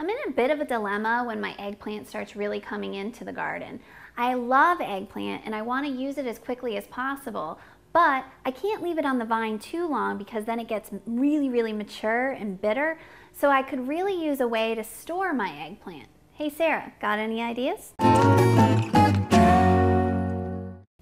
I'm in a bit of a dilemma when my eggplant starts really coming into the garden. I love eggplant and I want to use it as quickly as possible, but I can't leave it on the vine too long because then it gets really mature and bitter. So I could really use a way to store my eggplant. Hey Sarah, got any ideas?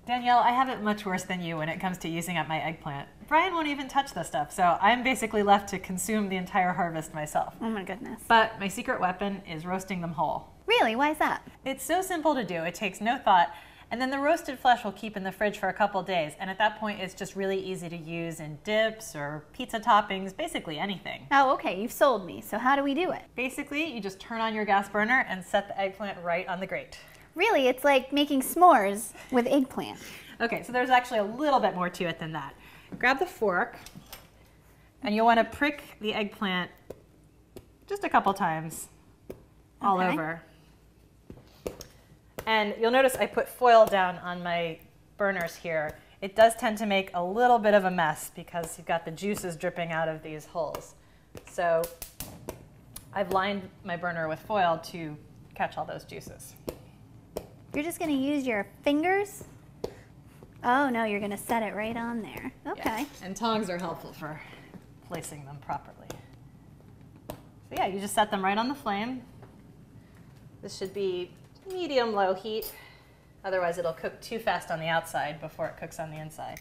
Danielle, I have it much worse than you when it comes to using up my eggplant. Brian won't even touch the stuff, so I'm basically left to consume the entire harvest myself. Oh my goodness. But my secret weapon is roasting them whole. Really? Why is that? It's so simple to do, it takes no thought, and then the roasted flesh will keep in the fridge for a couple days, and at that point it's just really easy to use in dips or pizza toppings, basically anything. Oh, okay, you've sold me. So how do we do it? Basically, you just turn on your gas burner and set the eggplant right on the grate. Really, it's like making s'mores with eggplant. Okay, so there's actually a little bit more to it than that. Grab the fork, and you'll want to prick the eggplant just a couple times all over. And you'll notice I put foil down on my burners here. It does tend to make a little bit of a mess because you've got the juices dripping out of these holes. So I've lined my burner with foil to catch all those juices. You're just going to use your fingers? Oh no, you're going to set it right on there. Okay. Yeah. And tongs are helpful for placing them properly. So yeah, you just set them right on the flame. This should be medium-low heat. Otherwise it'll cook too fast on the outside before it cooks on the inside.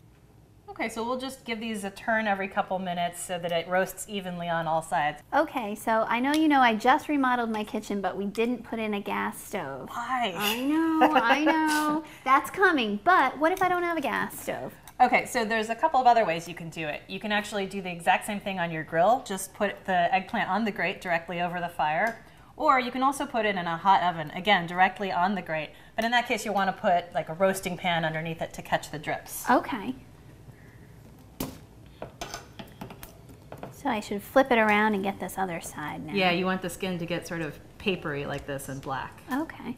Okay, so we'll just give these a turn every couple minutes so that it roasts evenly on all sides. Okay, so I know I just remodeled my kitchen, but we didn't put in a gas stove. Why? I know. That's coming, but what if I don't have a gas stove? Okay, so there's a couple of other ways you can do it. You can actually do the exact same thing on your grill. Just put the eggplant on the grate directly over the fire. Or you can also put it in a hot oven, again, directly on the grate. But in that case, you want to put like a roasting pan underneath it to catch the drips. Okay. So I should flip it around and get this other side now. Yeah, you want the skin to get sort of papery like this and black. Okay.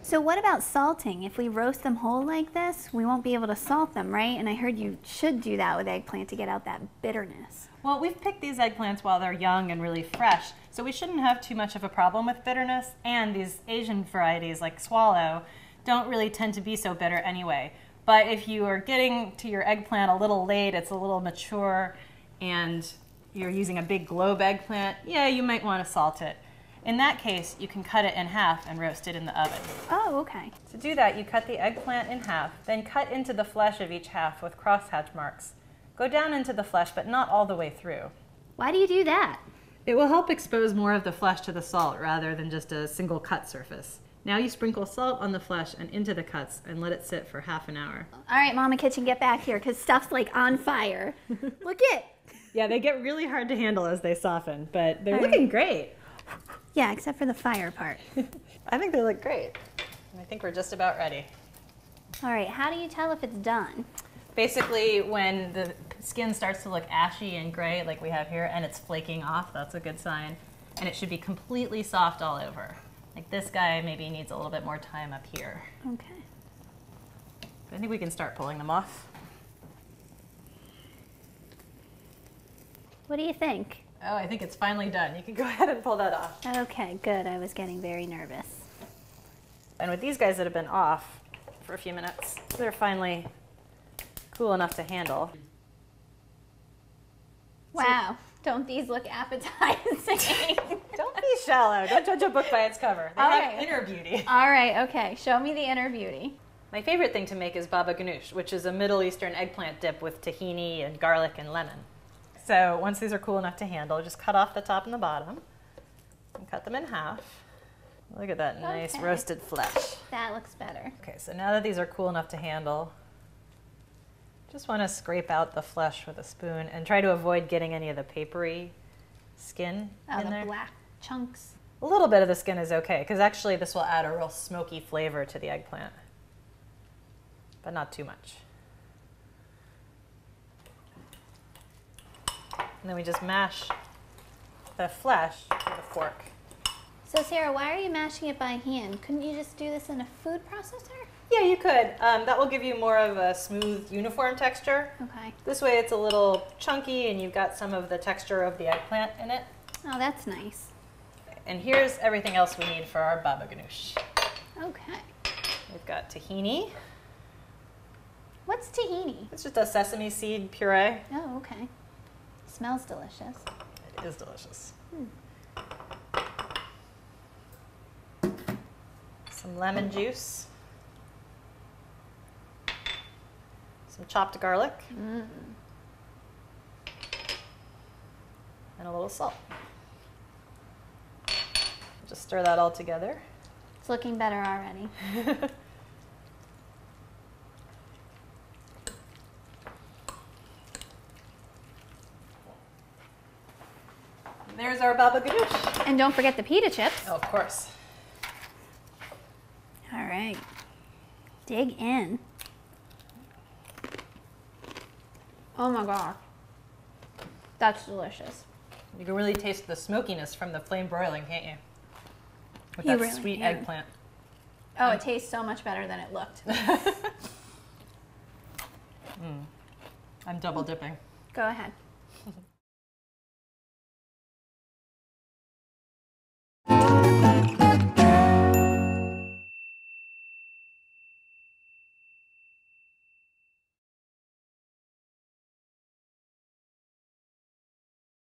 So what about salting? If we roast them whole like this, we won't be able to salt them, right? And I heard you should do that with eggplant to get out that bitterness. Well, we've picked these eggplants while they're young and really fresh, so we shouldn't have too much of a problem with bitterness, and these Asian varieties like swallow don't really tend to be so bitter anyway. But if you are getting to your eggplant a little late, it's a little mature, and you're using a big globe eggplant, yeah, you might want to salt it. In that case, you can cut it in half and roast it in the oven. Oh, okay. To do that, you cut the eggplant in half, then cut into the flesh of each half with crosshatch marks. Go down into the flesh, but not all the way through. Why do you do that? It will help expose more of the flesh to the salt rather than just a single cut surface. Now you sprinkle salt on the flesh and into the cuts and let it sit for half an hour. All right, Mama Kitchen, get back here because stuff's like on fire. Look it. Yeah, they get really hard to handle as they soften, but they're looking great. Yeah, except for the fire part. I think they look great. I think we're just about ready. All right, how do you tell if it's done? Basically, when the skin starts to look ashy and gray like we have here and it's flaking off, that's a good sign. And it should be completely soft all over. Like this guy maybe needs a little bit more time up here. Okay. But I think we can start pulling them off. What do you think? Oh, I think it's finally done. You can go ahead and pull that off. Okay, good. I was getting very nervous. And with these guys that have been off for a few minutes, they're finally cool enough to handle. Wow. Don't these look appetizing? Don't be shallow. Don't judge a book by its cover. They have inner beauty. All right, okay. Show me the inner beauty. My favorite thing to make is baba ganoush, which is a Middle Eastern eggplant dip with tahini and garlic and lemon. So once these are cool enough to handle, just cut off the top and the bottom and cut them in half. Look at that nice roasted flesh. That looks better. Okay, so now that these are cool enough to handle, just want to scrape out the flesh with a spoon and try to avoid getting any of the papery skin in there. The black chunks. A little bit of the skin is okay, because actually this will add a real smoky flavor to the eggplant, but not too much. And then we just mash the flesh with a fork. So Sarah, why are you mashing it by hand? Couldn't you just do this in a food processor? Yeah, you could. That will give you more of a smooth, uniform texture. Okay. This way it's a little chunky and you've got some of the texture of the eggplant in it. Oh, that's nice. And here's everything else we need for our baba ganoush. Okay. We've got tahini. What's tahini? It's just a sesame seed puree. Oh, okay. Smells delicious. It is delicious. Some lemon juice. Some chopped garlic. And a little salt. Just stir that all together. It's looking better already. There's our baba ganoush. And don't forget the pita chips. Oh, of course. All right. Dig in. Oh my gosh. That's delicious. You can really taste the smokiness from the flame broiling, can't you? With You that really sweet can. eggplant. Oh, it tastes so much better than it looked. I'm double dipping. Go ahead.